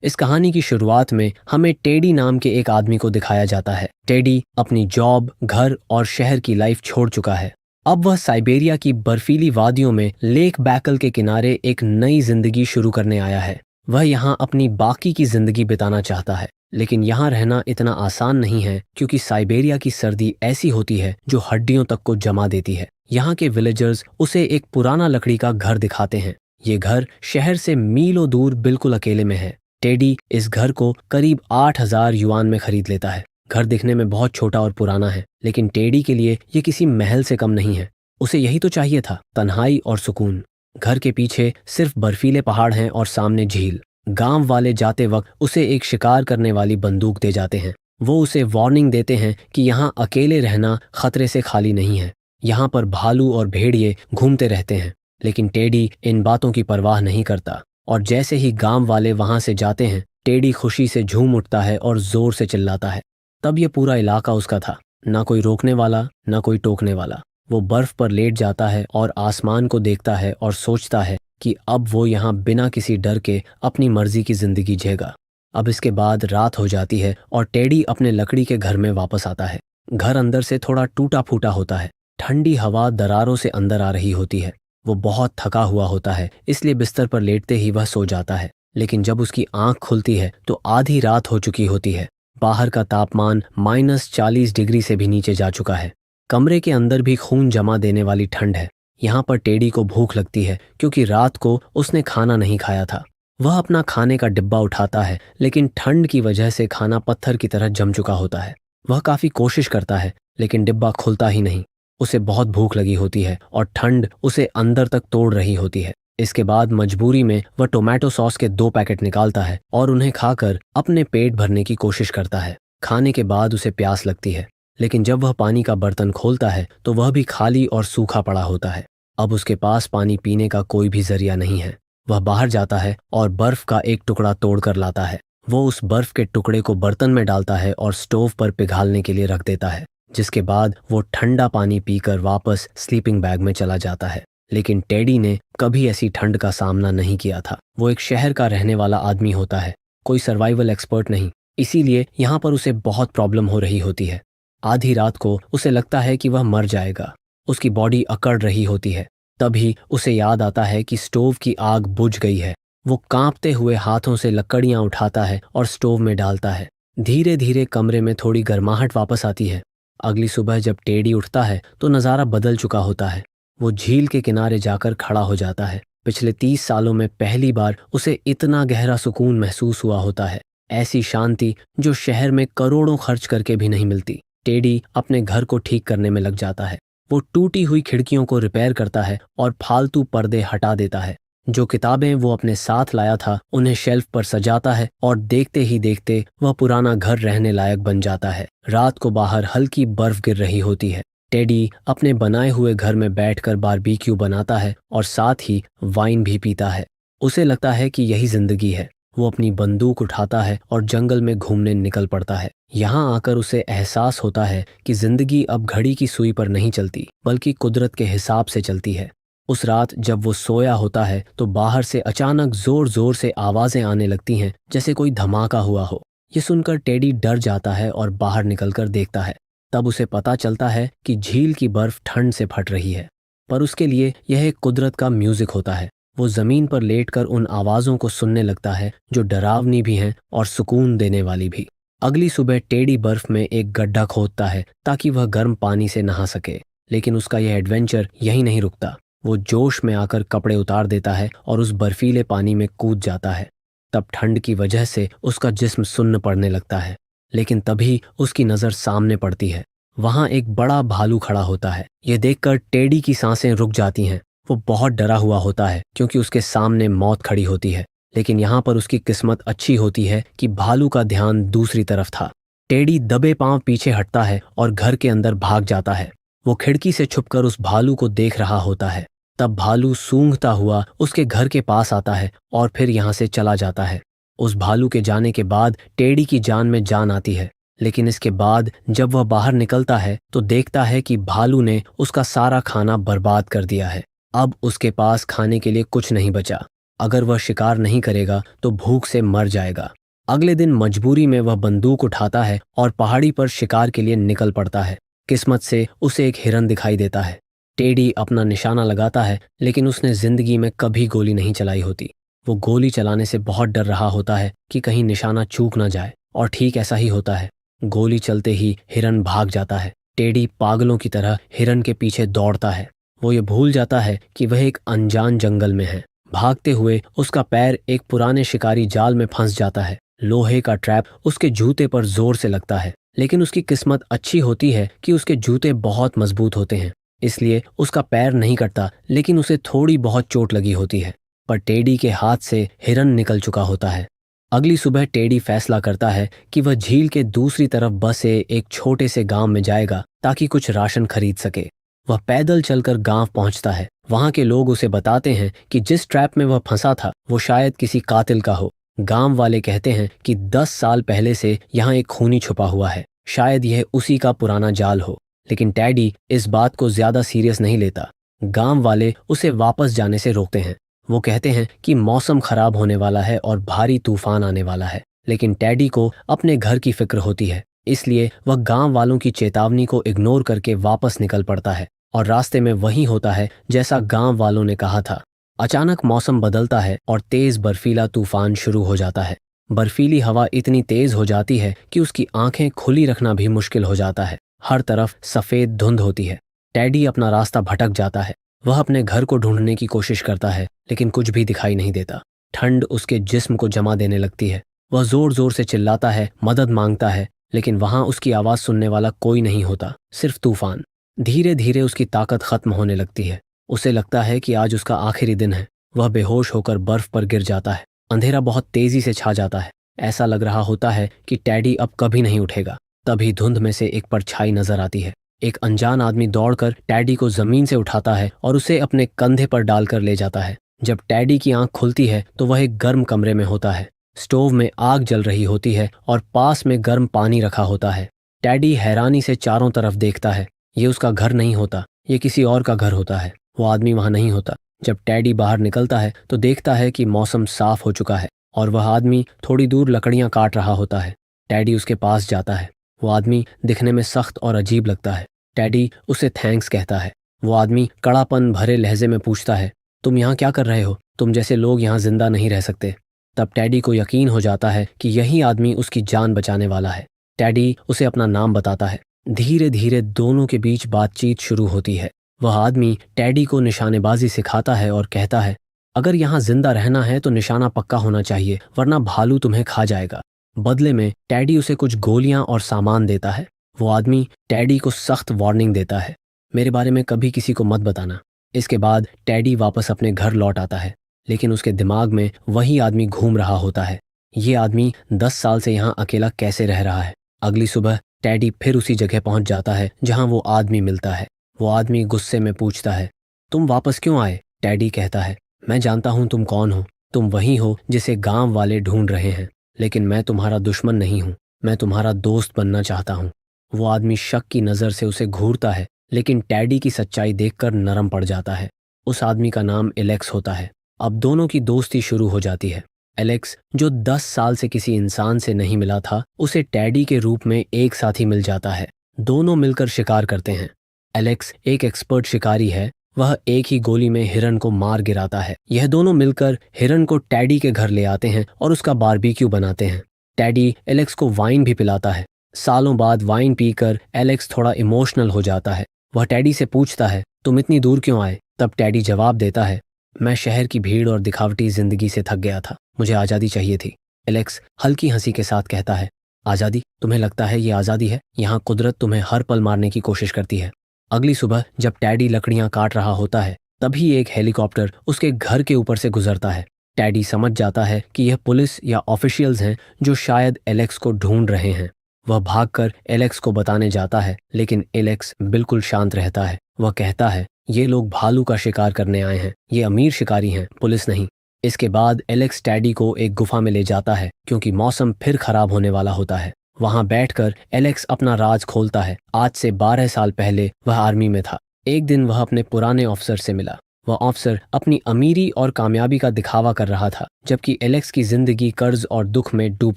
इस कहानी की शुरुआत में हमें टेडी नाम के एक आदमी को दिखाया जाता है। टेडी अपनी जॉब, घर और शहर की लाइफ छोड़ चुका है। अब वह साइबेरिया की बर्फीली वादियों में लेक बैकल के किनारे एक नई जिंदगी शुरू करने आया है। वह यहाँ अपनी बाकी की जिंदगी बिताना चाहता है, लेकिन यहाँ रहना इतना आसान नहीं है क्योंकि साइबेरिया की सर्दी ऐसी होती है जो हड्डियों तक को जमा देती है। यहाँ के विलेजर्स उसे एक पुराना लकड़ी का घर दिखाते हैं। ये घर शहर से मीलों दूर बिल्कुल अकेले में है। टेडी इस घर को करीब 8,000 युआन में खरीद लेता है। घर दिखने में बहुत छोटा और पुराना है, लेकिन टेडी के लिए ये किसी महल से कम नहीं है। उसे यही तो चाहिए था, तन्हाई और सुकून। घर के पीछे सिर्फ बर्फीले पहाड़ हैं और सामने झील। गांव वाले जाते वक्त उसे एक शिकार करने वाली बंदूक दे जाते हैं। वो उसे वार्निंग देते हैं कि यहाँ अकेले रहना खतरे से खाली नहीं है। यहाँ पर भालू और भेड़िए घूमते रहते हैं, लेकिन टेडी इन बातों की परवाह नहीं करता। और जैसे ही गांव वाले वहां से जाते हैं, टेडी खुशी से झूम उठता है और जोर से चिल्लाता है। तब ये पूरा इलाका उसका था, ना कोई रोकने वाला, ना कोई टोकने वाला। वो बर्फ पर लेट जाता है और आसमान को देखता है और सोचता है कि अब वो यहाँ बिना किसी डर के अपनी मर्जी की जिंदगी जिएगा। अब इसके बाद रात हो जाती है और टेडी अपने लकड़ी के घर में वापस आता है। घर अंदर से थोड़ा टूटा फूटा होता है। ठंडी हवा दरारों से अंदर आ रही होती है। वो बहुत थका हुआ होता है, इसलिए बिस्तर पर लेटते ही वह सो जाता है। लेकिन जब उसकी आंख खुलती है तो आधी रात हो चुकी होती है। बाहर का तापमान -40 डिग्री से भी नीचे जा चुका है। कमरे के अंदर भी खून जमा देने वाली ठंड है। यहाँ पर टेडी को भूख लगती है क्योंकि रात को उसने खाना नहीं खाया था। वह अपना खाने का डिब्बा उठाता है, लेकिन ठंड की वजह से खाना पत्थर की तरह जम चुका होता है। वह काफी कोशिश करता है, लेकिन डिब्बा खुलता ही नहीं। उसे बहुत भूख लगी होती है और ठंड उसे अंदर तक तोड़ रही होती है। इसके बाद मजबूरी में वह टोमेटो सॉस के 2 पैकेट निकालता है और उन्हें खाकर अपने पेट भरने की कोशिश करता है। खाने के बाद उसे प्यास लगती है, लेकिन जब वह पानी का बर्तन खोलता है तो वह भी खाली और सूखा पड़ा होता है। अब उसके पास पानी पीने का कोई भी जरिया नहीं है। वह बाहर जाता है और बर्फ का एक टुकड़ा तोड़कर लाता है। वो उस बर्फ के टुकड़े को बर्तन में डालता है और स्टोव पर पिघालने के लिए रख देता है, जिसके बाद वो ठंडा पानी पीकर वापस स्लीपिंग बैग में चला जाता है। लेकिन टेडी ने कभी ऐसी ठंड का सामना नहीं किया था। वो एक शहर का रहने वाला आदमी होता है, कोई सर्वाइवल एक्सपर्ट नहीं। इसीलिए यहाँ पर उसे बहुत प्रॉब्लम हो रही होती है। आधी रात को उसे लगता है कि वह मर जाएगा। उसकी बॉडी अकड़ रही होती है। तभी उसे याद आता है कि स्टोव की आग बुझ गई है। वो कांपते हुए हाथों से लकड़ियां उठाता है और स्टोव में डालता है। धीरे धीरे कमरे में थोड़ी गर्माहट वापस आती है। अगली सुबह जब टेडी उठता है तो नज़ारा बदल चुका होता है। वो झील के किनारे जाकर खड़ा हो जाता है। पिछले 30 सालों में पहली बार उसे इतना गहरा सुकून महसूस हुआ होता है। ऐसी शांति जो शहर में करोड़ों खर्च करके भी नहीं मिलती। टेडी अपने घर को ठीक करने में लग जाता है। वो टूटी हुई खिड़कियों को रिपेयर करता है और फालतू पर्दे हटा देता है। जो किताबें वो अपने साथ लाया था उन्हें शेल्फ पर सजाता है और देखते ही देखते वह पुराना घर रहने लायक बन जाता है। रात को बाहर हल्की बर्फ गिर रही होती है। टेडी अपने बनाए हुए घर में बैठकर बारबेक्यू बनाता है और साथ ही वाइन भी पीता है। उसे लगता है कि यही जिंदगी है। वो अपनी बंदूक उठाता है और जंगल में घूमने निकल पड़ता है। यहाँ आकर उसे एहसास होता है कि जिंदगी अब घड़ी की सुई पर नहीं चलती, बल्कि कुदरत के हिसाब से चलती है। उस रात जब वो सोया होता है तो बाहर से अचानक जोर जोर से आवाजें आने लगती हैं, जैसे कोई धमाका हुआ हो। ये सुनकर टेडी डर जाता है और बाहर निकलकर देखता है। तब उसे पता चलता है कि झील की बर्फ ठंड से फट रही है, पर उसके लिए यह एक कुदरत का म्यूजिक होता है। वो जमीन पर लेटकर उन आवाजों को सुनने लगता है जो डरावनी भी हैं और सुकून देने वाली भी। अगली सुबह टेडी बर्फ में एक गड्ढा खोदता है ताकि वह गर्म पानी से नहा सके। लेकिन उसका यह एडवेंचर यहीं नहीं रुकता। वो जोश में आकर कपड़े उतार देता है और उस बर्फीले पानी में कूद जाता है। तब ठंड की वजह से उसका जिस्म सुन्न पड़ने लगता है। लेकिन तभी उसकी नज़र सामने पड़ती है। वहाँ एक बड़ा भालू खड़ा होता है। यह देखकर टेडी की सांसें रुक जाती हैं। वो बहुत डरा हुआ होता है क्योंकि उसके सामने मौत खड़ी होती है। लेकिन यहाँ पर उसकी किस्मत अच्छी होती है कि भालू का ध्यान दूसरी तरफ था। टेडी दबे पांव पीछे हटता है और घर के अंदर भाग जाता है। वो खिड़की से छुपकर उस भालू को देख रहा होता है। तब भालू सूंघता हुआ उसके घर के पास आता है और फिर यहाँ से चला जाता है। उस भालू के जाने के बाद टेडी की जान में जान आती है। लेकिन इसके बाद जब वह बाहर निकलता है तो देखता है कि भालू ने उसका सारा खाना बर्बाद कर दिया है। अब उसके पास खाने के लिए कुछ नहीं बचा। अगर वह शिकार नहीं करेगा तो भूख से मर जाएगा। अगले दिन मजबूरी में वह बंदूक उठाता है और पहाड़ी पर शिकार के लिए निकल पड़ता है। किस्मत से उसे एक हिरन दिखाई देता है। टेडी अपना निशाना लगाता है, लेकिन उसने जिंदगी में कभी गोली नहीं चलाई होती। वो गोली चलाने से बहुत डर रहा होता है कि कहीं निशाना चूक ना जाए, और ठीक ऐसा ही होता है। गोली चलते ही हिरन भाग जाता है। टेडी पागलों की तरह हिरन के पीछे दौड़ता है। वो ये भूल जाता है कि वह एक अनजान जंगल में है। भागते हुए उसका पैर एक पुराने शिकारी जाल में फंस जाता है। लोहे का ट्रैप उसके जूते पर जोर से लगता है, लेकिन उसकी किस्मत अच्छी होती है कि उसके जूते बहुत मजबूत होते हैं, इसलिए उसका पैर नहीं कटता, लेकिन उसे थोड़ी बहुत चोट लगी होती है। पर टेडी के हाथ से हिरन निकल चुका होता है। अगली सुबह टेडी फैसला करता है कि वह झील के दूसरी तरफ बसे एक छोटे से गांव में जाएगा ताकि कुछ राशन खरीद सके। वह पैदल चलकर गांव पहुंचता है। वहां के लोग उसे बताते हैं कि जिस ट्रैप में वह फंसा था वो शायद किसी कातिल का हो। गांव वाले कहते हैं कि 10 साल पहले से यहाँ एक खूनी छुपा हुआ है, शायद यह उसी का पुराना जाल हो। लेकिन टेडी इस बात को ज्यादा सीरियस नहीं लेता। गांव वाले उसे वापस जाने से रोकते हैं। वो कहते हैं कि मौसम खराब होने वाला है और भारी तूफान आने वाला है, लेकिन टेडी को अपने घर की फिक्र होती है, इसलिए वह गांव वालों की चेतावनी को इग्नोर करके वापस निकल पड़ता है और रास्ते में वही होता है जैसा गांव वालों ने कहा था। अचानक मौसम बदलता है और तेज बर्फीला तूफान शुरू हो जाता है। बर्फीली हवा इतनी तेज हो जाती है कि उसकी आंखें खुली रखना भी मुश्किल हो जाता है। हर तरफ सफेद धुंध होती है। टेडी अपना रास्ता भटक जाता है। वह अपने घर को ढूंढने की कोशिश करता है, लेकिन कुछ भी दिखाई नहीं देता। ठंड उसके जिस्म को जमा देने लगती है। वह जोर जोर से चिल्लाता है, मदद मांगता है, लेकिन वहां उसकी आवाज सुनने वाला कोई नहीं होता, सिर्फ तूफान। धीरे धीरे उसकी ताकत खत्म होने लगती है। उसे लगता है कि आज उसका आखिरी दिन है। वह बेहोश होकर बर्फ पर गिर जाता है। अंधेरा बहुत तेजी से छा जाता है। ऐसा लग रहा होता है कि टेडी अब कभी नहीं उठेगा। तभी धुंध में से एक परछाई नजर आती है। एक अनजान आदमी दौड़कर टेडी को जमीन से उठाता है और उसे अपने कंधे पर डालकर ले जाता है। जब टेडी की आंख खुलती है तो वह एक गर्म कमरे में होता है। स्टोव में आग जल रही होती है और पास में गर्म पानी रखा होता है। टेडी हैरानी से चारों तरफ देखता है। ये उसका घर नहीं होता, ये किसी और का घर होता है। वो आदमी वहां नहीं होता। जब टेडी बाहर निकलता है तो देखता है कि मौसम साफ हो चुका है और वह आदमी थोड़ी दूर लकड़ियां काट रहा होता है। टेडी उसके पास जाता है। वो आदमी दिखने में सख्त और अजीब लगता है। टेडी उसे थैंक्स कहता है। वो आदमी कड़ापन भरे लहजे में पूछता है, तुम यहाँ क्या कर रहे हो? तुम जैसे लोग यहाँ जिंदा नहीं रह सकते। तब टेडी को यकीन हो जाता है कि यही आदमी उसकी जान बचाने वाला है। टेडी उसे अपना नाम बताता है। धीरे धीरे दोनों के बीच बातचीत शुरू होती है। वह आदमी टेडी को निशानेबाजी सिखाता है और कहता है, अगर यहाँ जिंदा रहना है तो निशाना पक्का होना चाहिए, वरना भालू तुम्हें खा जाएगा। बदले में टेडी उसे कुछ गोलियां और सामान देता है। वो आदमी टेडी को सख्त वार्निंग देता है, मेरे बारे में कभी किसी को मत बताना। इसके बाद टेडी वापस अपने घर लौट आता है, लेकिन उसके दिमाग में वही आदमी घूम रहा होता है। ये आदमी 10 साल से यहाँ अकेला कैसे रह रहा है? अगली सुबह टेडी फिर उसी जगह पहुंच जाता है जहां वो आदमी मिलता है। वो आदमी गुस्से में पूछता है, तुम वापस क्यों आए? टेडी कहता है, मैं जानता हूं तुम कौन हो। तुम वही हो जिसे गांव वाले ढूंढ रहे हैं, लेकिन मैं तुम्हारा दुश्मन नहीं हूं, मैं तुम्हारा दोस्त बनना चाहता हूं। वो आदमी शक की नज़र से उसे घूरता है, लेकिन टेडी की सच्चाई देखकर नरम पड़ जाता है। उस आदमी का नाम एलेक्स होता है। अब दोनों की दोस्ती शुरू हो जाती है। एलेक्स, जो 10 साल से किसी इंसान से नहीं मिला था, उसे टेडी के रूप में एक साथी मिल जाता है। दोनों मिलकर शिकार करते हैं। एलेक्स एक एक्सपर्ट शिकारी है। वह एक ही गोली में हिरन को मार गिराता है। यह दोनों मिलकर हिरन को टेडी के घर ले आते हैं और उसका बारबेक्यू बनाते हैं। टेडी एलेक्स को वाइन भी पिलाता है। सालों बाद वाइन पीकर एलेक्स थोड़ा इमोशनल हो जाता है। वह टेडी से पूछता है, तुम इतनी दूर क्यों आए? तब टेडी जवाब देता है, मैं शहर की भीड़ और दिखावटी जिंदगी से थक गया था, मुझे आज़ादी चाहिए थी। एलेक्स हल्की हंसी के साथ कहता है, आज़ादी? तुम्हें लगता है ये आज़ादी है? यहाँ कुदरत तुम्हें हर पल मारने की कोशिश करती है। अगली सुबह जब टेडी लकड़ियां काट रहा होता है, तभी एक हेलीकॉप्टर उसके घर के ऊपर से गुजरता है। टेडी समझ जाता है कि यह पुलिस या ऑफिशियल्स हैं जो शायद एलेक्स को ढूंढ रहे हैं। वह भागकर एलेक्स को बताने जाता है, लेकिन एलेक्स बिल्कुल शांत रहता है। वह कहता है, ये लोग भालू का शिकार करने आए हैं, ये अमीर शिकारी हैं, पुलिस नहीं। इसके बाद एलेक्स टेडी को एक गुफा में ले जाता है, क्योंकि मौसम फिर खराब होने वाला होता है। वहां बैठकर एलेक्स अपना राज खोलता है। आज से 12 साल पहले वह आर्मी में था। एक दिन वह अपने पुराने ऑफिसर से मिला। वह ऑफिसर अपनी अमीरी और कामयाबी का दिखावा कर रहा था, जबकि एलेक्स की जिंदगी कर्ज और दुख में डूब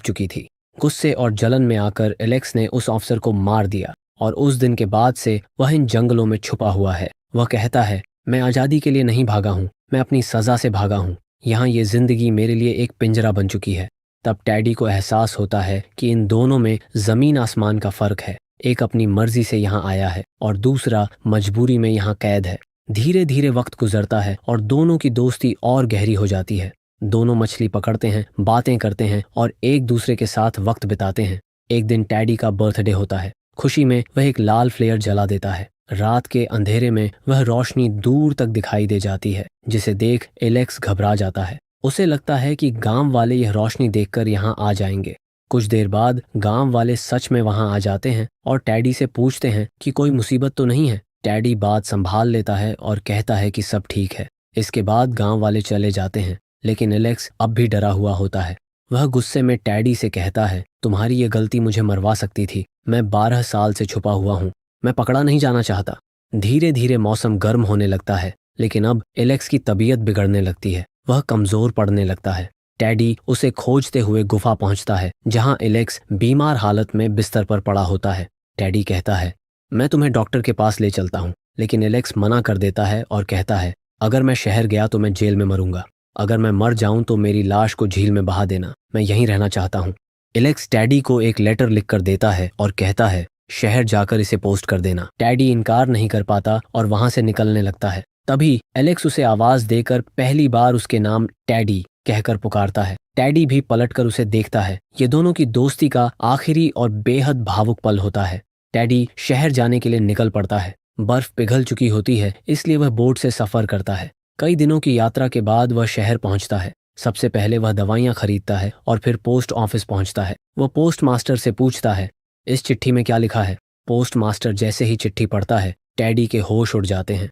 चुकी थी। गुस्से और जलन में आकर एलेक्स ने उस ऑफिसर को मार दिया और उस दिन के बाद से वह इन जंगलों में छुपा हुआ है। वह कहता है, मैं आज़ादी के लिए नहीं भागा हूँ, मैं अपनी सज़ा से भागा हूँ। यहाँ ये जिंदगी मेरे लिए एक पिंजरा बन चुकी है। तब टैडी को एहसास होता है कि इन दोनों में ज़मीन आसमान का फ़र्क है। एक अपनी मर्जी से यहाँ आया है और दूसरा मजबूरी में यहाँ कैद है। धीरे धीरे वक्त गुजरता है और दोनों की दोस्ती और गहरी हो जाती है। दोनों मछली पकड़ते हैं, बातें करते हैं और एक दूसरे के साथ वक्त बिताते हैं। एक दिन टैडी का बर्थडे होता है। खुशी में वह एक लाल फ्लेयर जला देता है। रात के अंधेरे में वह रोशनी दूर तक दिखाई दे जाती है, जिसे देख एलेक्स घबरा जाता है। उसे लगता है कि गांव वाले यह रोशनी देखकर यहाँ आ जाएंगे। कुछ देर बाद गांव वाले सच में वहां आ जाते हैं और टैडी से पूछते हैं कि कोई मुसीबत तो नहीं है। टैडी बात संभाल लेता है और कहता है कि सब ठीक है। इसके बाद गांव वाले चले जाते हैं, लेकिन एलेक्स अब भी डरा हुआ होता है। वह गुस्से में टैडी से कहता है, तुम्हारी ये गलती मुझे मरवा सकती थी। मैं 12 साल से छुपा हुआ हूँ, मैं पकड़ा नहीं जाना चाहता। धीरे धीरे मौसम गर्म होने लगता है, लेकिन अब एलेक्स की तबीयत बिगड़ने लगती है। वह कमजोर पड़ने लगता है। टैडी उसे खोजते हुए गुफा पहुंचता है, जहां एलेक्स बीमार हालत में बिस्तर पर पड़ा होता है। टैडी कहता है, मैं तुम्हें डॉक्टर के पास ले चलता हूं, लेकिन एलेक्स मना कर देता है और कहता है, अगर मैं शहर गया तो मैं जेल में मरूंगा। अगर मैं मर जाऊं तो मेरी लाश को झील में बहा देना, मैं यहीं रहना चाहता हूं। एलेक्स टैडी को एक लेटर लिखकर देता है और कहता है, शहर जाकर इसे पोस्ट कर देना। टैडी इनकार नहीं कर पाता और वहां से निकलने लगता है। तभी एलेक्स उसे आवाज देकर पहली बार उसके नाम टैडी कहकर पुकारता है। टैडी भी पलटकर उसे देखता है। ये दोनों की दोस्ती का आखिरी और बेहद भावुक पल होता है। टैडी शहर जाने के लिए निकल पड़ता है। बर्फ पिघल चुकी होती है, इसलिए वह बोट से सफर करता है। कई दिनों की यात्रा के बाद वह शहर पहुंचता है। सबसे पहले वह दवाइयां खरीदता है और फिर पोस्ट ऑफिस पहुंचता है। वह पोस्ट मास्टर से पूछता है, इस चिट्ठी में क्या लिखा है? पोस्ट मास्टर जैसे ही चिट्ठी पढ़ता है, टैडी के होश उड़ जाते हैं।